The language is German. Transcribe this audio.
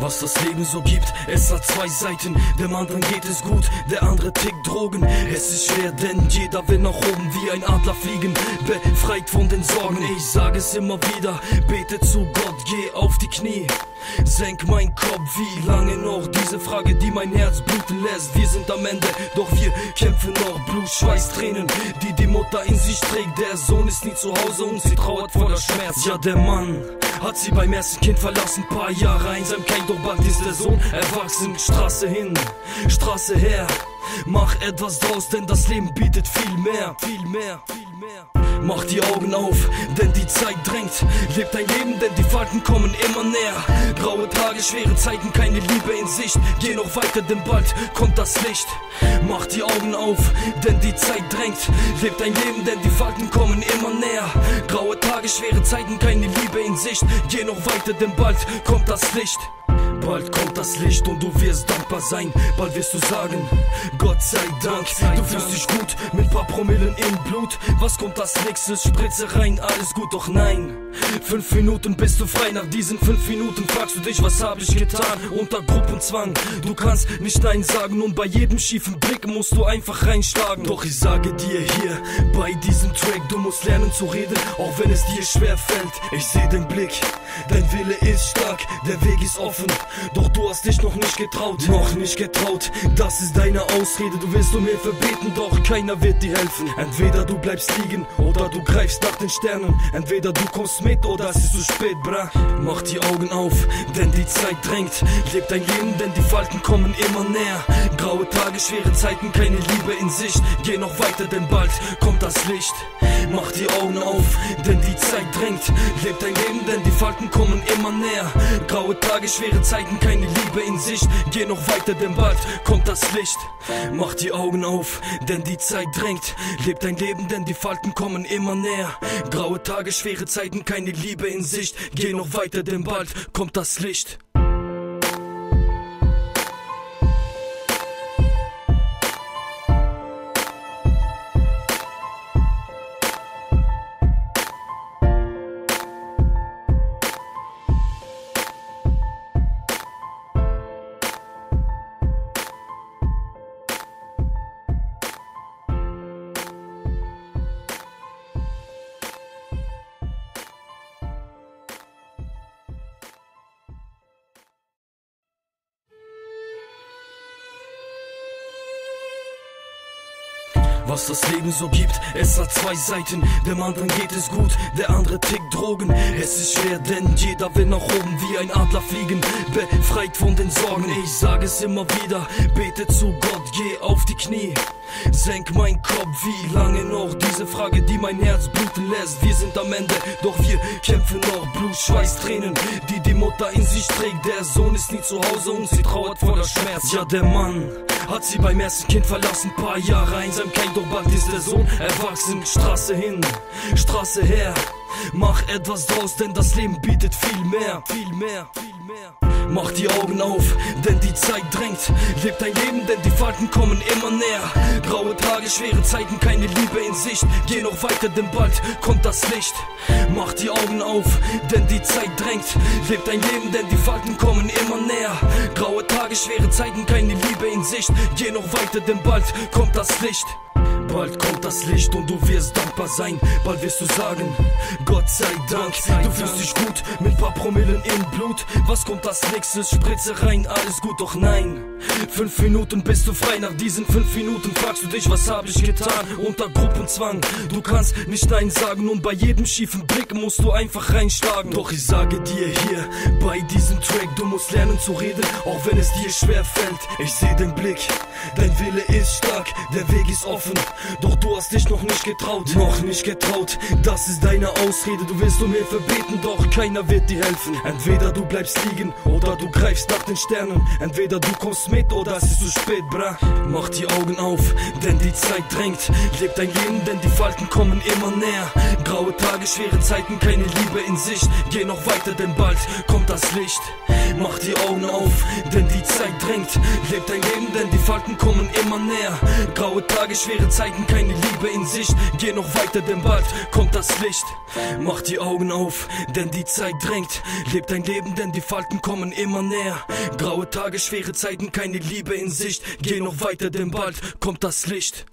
Was das Leben so gibt, es hat zwei Seiten. Dem anderen geht es gut, der andere tickt Drogen. Es ist schwer, denn jeder will nach oben wie ein Adler fliegen, befreit von den Sorgen. Ich sage es immer wieder, bete zu Gott, geh auf die Knie, senk mein Kopf. Wie lange noch? Diese Frage, die mein Herz bluten lässt. Wir sind am Ende, doch wir kämpfen noch. Blut, Schweiß, Tränen, die die Mutter in sich trägt. Der Sohn ist nie zu Hause und sie trauert voller Schmerz. Ja, der Mann hat sie beim ersten Kind verlassen, paar Jahre Einsamkeit, doch bald ist der Sohn erwachsen. Straße hin, Straße her, mach etwas draus, denn das Leben bietet viel mehr, viel mehr, viel mehr. Mach die Augen auf, denn die Zeit drängt. Leb dein Leben, denn die Falten kommen immer näher. Graue Tage, schwere Zeiten, keine Liebe in Sicht. Geh noch weiter, denn bald kommt das Licht. Mach die Augen auf, denn die Zeit drängt. Leb dein Leben, denn die Falten kommen immer näher. Graue Tage, schwere Zeiten, keine Liebe in Sicht. Geh noch weiter, denn bald kommt das Licht. Bald kommt das Licht und du wirst dankbar sein. Bald wirst du sagen, Gott sei Dank. Du fühlst dich gut mit paar Promillen im Blut. Was kommt als nächstes? Spritze rein, alles gut, doch nein. 5 Minuten bist du frei, nach diesen 5 Minuten fragst du dich, was hab ich getan? Unter Gruppenzwang, du kannst nicht Nein sagen und bei jedem schiefen Blick musst du einfach reinschlagen. Doch ich sage dir hier, bei diesem Track, du musst lernen zu reden, auch wenn es dir schwer fällt. Ich seh den Blick, dein Wille ist stark, der Weg ist offen. Doch du hast dich noch nicht getraut, das ist deine Ausrede. Du willst um Hilfe beten, doch keiner wird dir helfen. Entweder du bleibst liegen oder du greifst nach den Sternen. Entweder du kommst mit oder es ist zu spät, bra. Mach die Augen auf, denn die Zeit drängt. Leb dein Leben, denn die Falten kommen immer näher. Graue Tage, schwere Zeiten, keine Liebe in Sicht. Geh noch weiter, denn bald kommt das Licht. Mach die Augen auf, denn die Zeit drängt. Leb dein Leben, denn die Falten kommen immer näher. Graue Tage, schwere Zeiten, keine Liebe in Sicht. Geh noch weiter, denn bald kommt das Licht. Mach die Augen auf, denn die Zeit drängt. Leb dein Leben, denn die Falten kommen immer näher. Graue Tage, schwere Zeiten, keine Liebe in Sicht. Geh noch weiter, denn bald kommt das Licht. Was das Leben so gibt, es hat zwei Seiten. Dem anderen geht es gut, der andere tickt Drogen. Es ist schwer, denn jeder will nach oben wie ein Adler fliegen, befreit von den Sorgen. Ich sage es immer wieder, bete zu Gott, geh auf die Knie, senk mein Kopf. Wie lange noch? Diese Frage, die mein Herz bluten lässt. Wir sind am Ende, doch wir kämpfen noch. Blut, Schweiß, Tränen, die die Mutter in sich trägt. Der Sohn ist nie zu Hause und sie trauert voller Schmerz. Ja, der Mann hat sie beim ersten Kind verlassen, paar Jahre Einsamkeit, doch bald ist der Sohn erwachsen. Straße hin, Straße her, mach etwas draus, denn das Leben bietet viel mehr, viel mehr, viel mehr. Mach die Augen auf, denn die Zeit drängt. Leb dein Leben, denn die Falten kommen immer näher. Graue Tage, schwere Zeiten, keine Liebe in Sicht. Geh noch weiter, denn bald kommt das Licht. Mach die Augen auf, denn die Zeit drängt. Leb dein Leben, denn die Falten kommen immer näher. Graue Tage, schwere Zeiten, keine Liebe in Sicht. Geh noch weiter, denn bald kommt das Licht. Bald kommt das Licht und du wirst dankbar sein. Bald wirst du sagen, Gott sei Dank. Du fühlst dich gut mit paar Promillen im Blut. Was kommt als nächstes? Spritze rein, alles gut, doch nein. 5 Minuten bist du frei, nach diesen 5 Minuten fragst du dich, was hab ich getan? Unter Gruppenzwang, du kannst nicht Nein sagen und bei jedem schiefen Blick musst du einfach reinschlagen. Doch ich sage dir hier, bei diesem Track, du musst lernen zu reden, auch wenn es dir schwer fällt. Ich seh den Blick, dein Wille ist stark, der Weg ist offen. Doch du hast dich noch nicht getraut, das ist deine Ausrede. Du willst um Hilfe beten, doch keiner wird dir helfen. Entweder du bleibst liegen oder du greifst nach den Sternen. Entweder du kommst mit oder es ist zu spät, bra. Mach die Augen auf, denn die Zeit drängt. Leb dein Leben, denn die Falten kommen immer näher. Graue Tage, schwere Zeiten, keine Liebe in Sicht. Geh noch weiter, denn bald kommt das Licht. Mach die Augen auf, denn die Zeit drängt. Leb dein Leben, denn die Falten kommen immer näher. Graue Tage, schwere Zeiten, keine Liebe in Sicht. Geh noch weiter, denn bald kommt das Licht. Mach die Augen auf, denn die Zeit drängt. Leb dein Leben, denn die Falten kommen immer näher. Graue Tage, schwere Zeiten, keine Liebe in Sicht. Geh noch weiter, denn bald kommt das Licht.